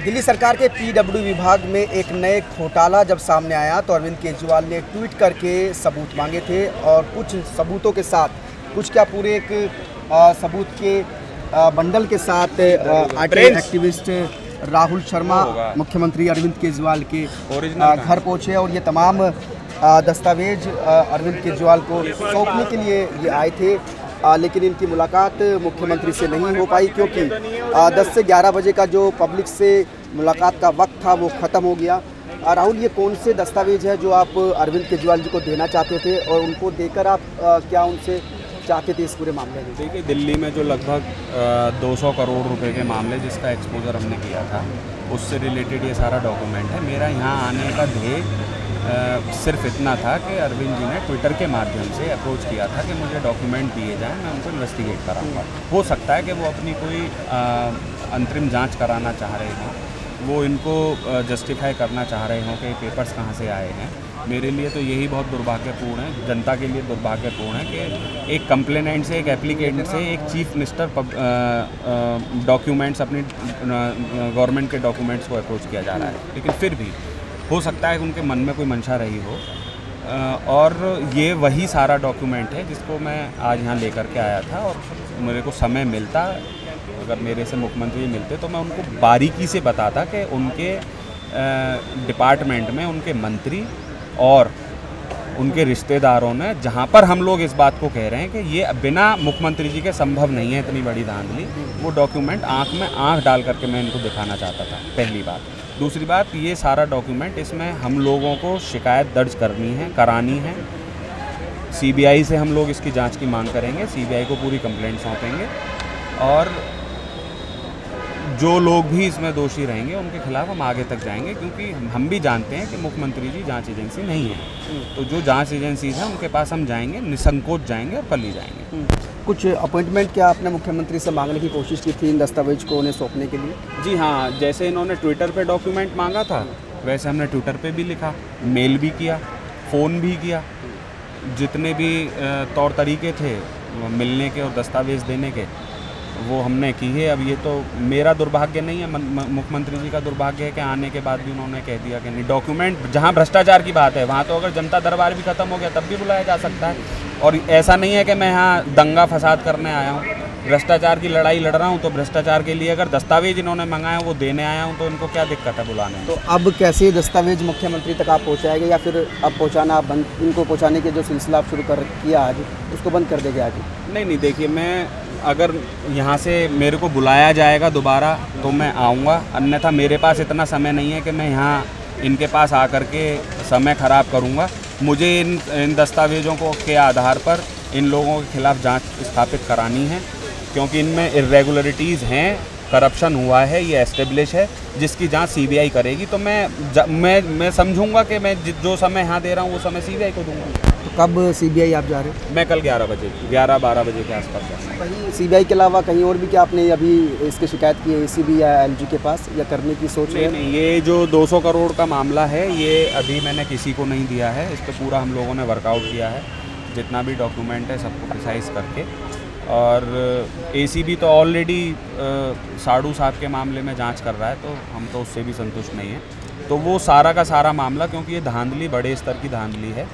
दिल्ली सरकार के पीडब्ल्यू विभाग में एक नए घोटाला जब सामने आया तो अरविंद केजरीवाल ने ट्वीट करके सबूत मांगे थे और कुछ सबूतों के साथ, कुछ क्या पूरे एक सबूत के बंडल के साथ एक्टिविस्ट राहुल शर्मा मुख्यमंत्री अरविंद केजरीवाल के घर पहुंचे और ये तमाम दस्तावेज अरविंद केजरीवाल को सौंपने के लिए ये आए थे। लेकिन इनकी मुलाकात मुख्यमंत्री से नहीं हो पाई क्योंकि 10 से 11 बजे का जो पब्लिक से मुलाकात का वक्त था वो ख़त्म हो गया। राहुल, ये कौन से दस्तावेज है जो आप अरविंद केजरीवाल जी को देना चाहते थे और उनको देकर आप क्या उनसे चाहते थे इस पूरे मामले में? देखिए, दिल्ली में जो लगभग 200 करोड़ रुपए के मामले जिसका एक्सपोजर हमने किया था, उससे रिलेटेड ये सारा डॉक्यूमेंट है। मेरा यहाँ आने का ध्येय सिर्फ इतना था कि अरविंद जी ने ट्विटर के माध्यम से अप्रोच किया था कि मुझे डॉक्यूमेंट दिए जाएं, मैं उनको इन्वेस्टिगेट कराऊंगा। हो सकता है कि वो अपनी कोई अंतरिम जांच कराना चाह रहे हों, वो इनको जस्टिफाई करना चाह रहे हों कि पेपर्स कहाँ से आए हैं। मेरे लिए तो यही बहुत दुर्भाग्यपूर्ण है, जनता के लिए दुर्भाग्यपूर्ण है कि एक कंप्लेनेंट से, एक एप्लीकेंट से एक चीफ मिनिस्टर डॉक्यूमेंट्स, अपनी गवर्नमेंट के डॉक्यूमेंट्स को अप्रोच किया जा रहा है। लेकिन फिर भी हो सकता है कि उनके मन में कोई मंशा रही हो और ये वही सारा डॉक्यूमेंट है जिसको मैं आज यहाँ लेकर के आया था। और मेरे को समय मिलता, अगर मेरे से मुख्यमंत्री मिलते तो मैं उनको बारीकी से बताता कि उनके डिपार्टमेंट में उनके मंत्री और उनके रिश्तेदारों ने, जहाँ पर हम लोग इस बात को कह रहे हैं कि ये बिना मुख्यमंत्री जी के संभव नहीं है इतनी बड़ी धांधली, वो डॉक्यूमेंट आँख में आँख डाल करके मैं इनको दिखाना चाहता था, पहली बात। दूसरी बात, ये सारा डॉक्यूमेंट, इसमें हम लोगों को शिकायत दर्ज करानी है। सीबीआई से हम लोग इसकी जांच की मांग करेंगे, सीबीआई को पूरी कंप्लेंट सौंपेंगे और जो लोग भी इसमें दोषी रहेंगे उनके खिलाफ हम आगे तक जाएंगे, क्योंकि हम भी जानते हैं कि मुख्यमंत्री जी जांच एजेंसी नहीं है। तो जो जांच एजेंसीज हैं उनके पास हम जाएंगे, निसंकोच जाएंगे और पल्ली जाएंगे। कुछ अपॉइंटमेंट क्या आपने मुख्यमंत्री से मांगने की कोशिश की थी इन दस्तावेज को उन्हें सौंपने के लिए? जी हाँ, जैसे इन्होंने ट्विटर पे डॉक्यूमेंट मांगा था वैसे हमने ट्विटर पे भी लिखा, मेल भी किया, फ़ोन भी किया। जितने भी तौर तरीके थे मिलने के और दस्तावेज देने के वो हमने की है। अब ये तो मेरा दुर्भाग्य नहीं है, मुख्यमंत्री जी का दुर्भाग्य है कि आने के बाद भी उन्होंने कह दिया कि नहीं। डॉक्यूमेंट, जहाँ भ्रष्टाचार की बात है वहाँ तो अगर जनता दरबार भी ख़त्म हो गया तब भी बुलाया जा सकता है। और ऐसा नहीं है कि मैं यहाँ दंगा फसाद करने आया हूँ, भ्रष्टाचार की लड़ाई लड़ रहा हूँ। तो भ्रष्टाचार के लिए अगर दस्तावेज इन्होंने मंगाए वो देने आया हूँ तो इनको क्या दिक्कत है बुलाने में? तो अब कैसे दस्तावेज मुख्यमंत्री तक आप पहुँचाएंगे या फिर अब पहुँचाना बंद, इनको पहुँचाने के जो सिलसिला आप शुरू किया आज उसको बंद कर देंगे आगे? नहीं, देखिए, मैं अगर यहाँ से मेरे को बुलाया जाएगा दोबारा तो मैं आऊँगा, अन्यथा मेरे पास इतना समय नहीं है कि मैं यहाँ इनके पास आकर के समय ख़राब करूँगा। मुझे इन दस्तावेज़ों को के आधार पर इन लोगों के खिलाफ जांच स्थापित करानी है, क्योंकि इनमें इरेगुलरिटीज़ हैं, करप्शन हुआ है, ये एस्टेब्लिश है, जिसकी जांच सीबीआई करेगी। तो मैं समझूंगा कि मैं जो समय यहाँ दे रहा हूँ वो समय सीबीआई को दूंगा। तो कब सीबीआई आप जा रहे हैं? मैं कल 11-12 बजे के आसपास जाऊँगा। कहीं सीबीआई के अलावा कहीं और भी क्या आपने अभी इसकी शिकायत की है एसीबी या एलजी के पास, या करने की सोच है? नहीं, ये जो 200 करोड़ का मामला है ये अभी मैंने किसी को नहीं दिया है। इस पर पूरा हम लोगों ने वर्कआउट किया है, जितना भी डॉक्यूमेंट है सबको प्रिसाइज करके। और एसीबी तो ऑलरेडी साड़ू साहब के मामले में जांच कर रहा है, तो हम तो उससे भी संतुष्ट नहीं हैं। तो वो सारा का सारा मामला, क्योंकि ये धांधली बड़े स्तर की धांधली है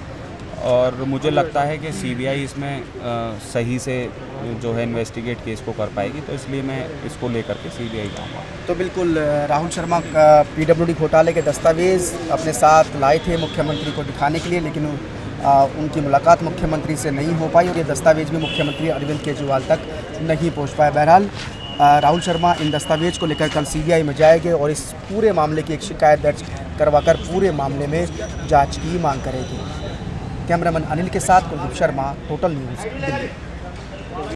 और मुझे लगता है कि सीबीआई इसमें सही से जो है इन्वेस्टिगेट केस को कर पाएगी, तो इसलिए मैं इसको लेकर के सीबीआई जाऊँगा। तो बिल्कुल राहुल शर्मा पीडब्ल्यूडी घोटाले के दस्तावेज अपने साथ लाए थे मुख्यमंत्री को दिखाने के लिए, लेकिन उनकी मुलाकात मुख्यमंत्री से नहीं हो पाई और ये दस्तावेज भी मुख्यमंत्री अरविंद केजरीवाल तक नहीं पहुंच पाया। बहरहाल राहुल शर्मा इन दस्तावेज को लेकर कल सीबीआई में जाएंगे और इस पूरे मामले की एक शिकायत दर्ज करवाकर पूरे मामले में जांच की मांग करेगी। कैमरामैन अनिल के साथ कुलदीप शर्मा, टोटल न्यूज़, दिल्ली।